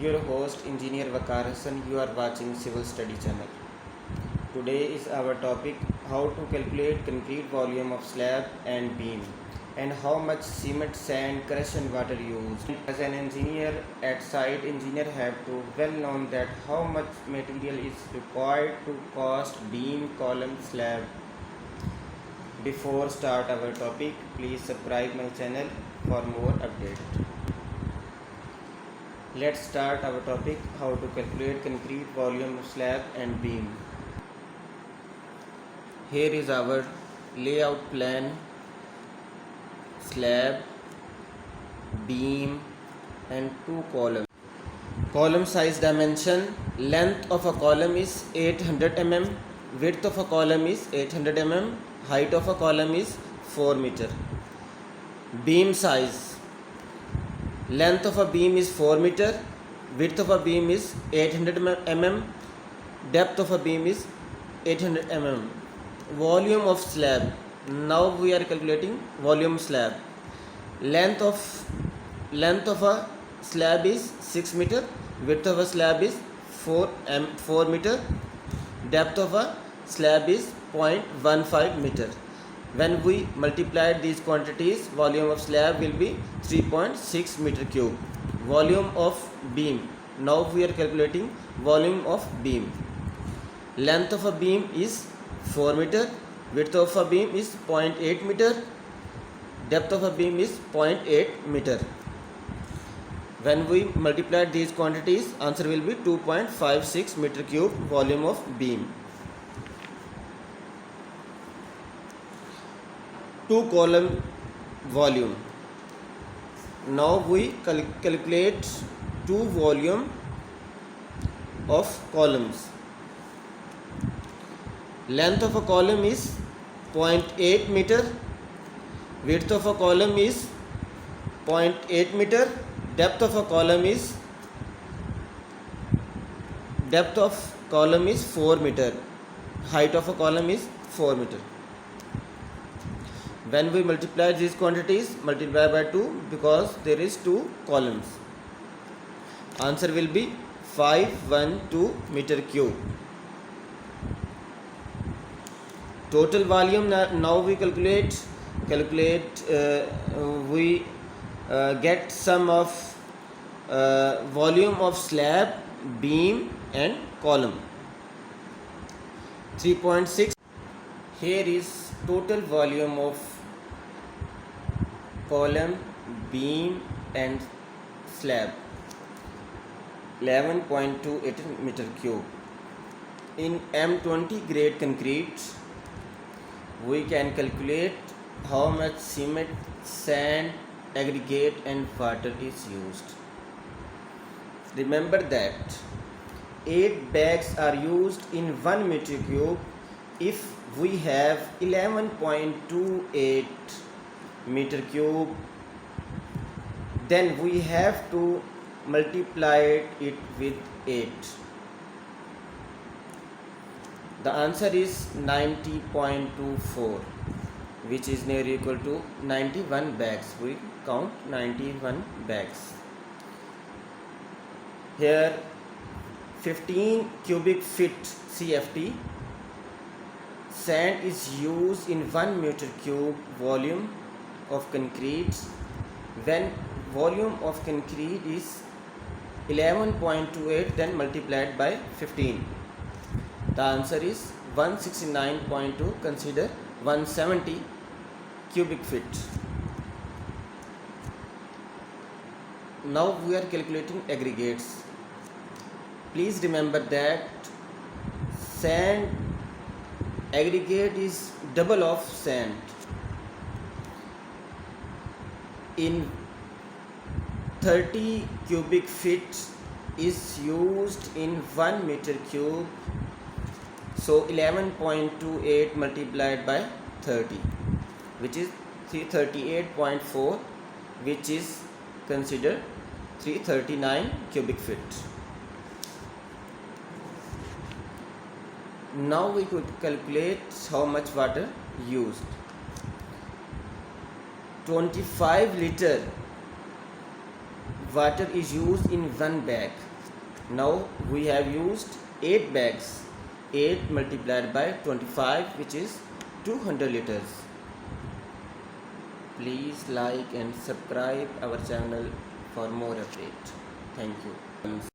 your host Engineer Waqar Hassan. You are watching Civil Study channel. Today is our topic how to calculate concrete volume of slab and beam and how much cement, sand, crush and water used. As an engineer at site, engineer have to well known that how much material is required to cast beam, column, slab. Before start our topic, please subscribe my channel for more updates. Let's start our topic how to calculate concrete volume of slab and beam. Here is our layout plan: slab, beam and two columns. Column size dimension: length of a column is 800 mm, width of a column is 800 mm, height of a column is 4 meter. Beam size: length of a beam is 4 meter, width of a beam is 800 mm, depth of a beam is 800 mm. Volume of slab: now we are calculating volume slab. Length of a slab is 6 meter, width of a slab is 4 meter, depth of a slab is 0.15 meter. When we multiply these quantities, volume of slab will be 3.6 meter cube. Volume of beam: now we are calculating volume of beam. Length of a beam is 4 meter, width of a beam is 0.8 meter, depth of a beam is 0.8 meter. When we multiply these quantities, answer will be 2.56 meter cube volume of beam. Two column volume: now we calculate two volume of columns. Length of a column is 0.8 meter, width of a column is 0.8 meter, depth of a column is 4 meter, height of a column is 4 meter. When we multiply these quantities, multiply by 2 because there is two columns. Answer will be 512 meter cube. Total volume: now we calculate we get sum of volume of slab, beam and column. 3.6. Here is total volume of column, beam and slab: 11.28 meter cube. In M20 grade concrete, we can calculate how much cement, sand, aggregate and water is used. Remember that 8 bags are used in 1 meter cube. If we have 11.28 meter cube, then we have to multiply it with 8. The answer is 90.24, which is near equal to 91 bags. We count 91 bags. Here 15 cubic feet CFT. Sand is used in 1 meter cube volume of concrete. When volume of concrete is 11.28, then multiplied by 15. The answer is 169.2. Consider 170 cubic feet. Now we are calculating aggregates. Please remember that sand aggregate is double of sand. In 30 cubic feet is used in 1 meter cube. So 11.28 multiplied by 30, which is 338.4, which is considered 339 cubic feet. Now we could calculate how much water used. 25 liter water is used in one bag. Now we have used 8 bags. 8 multiplied by 25, which is 200 liters. Please like and subscribe our channel for more update. Thank you.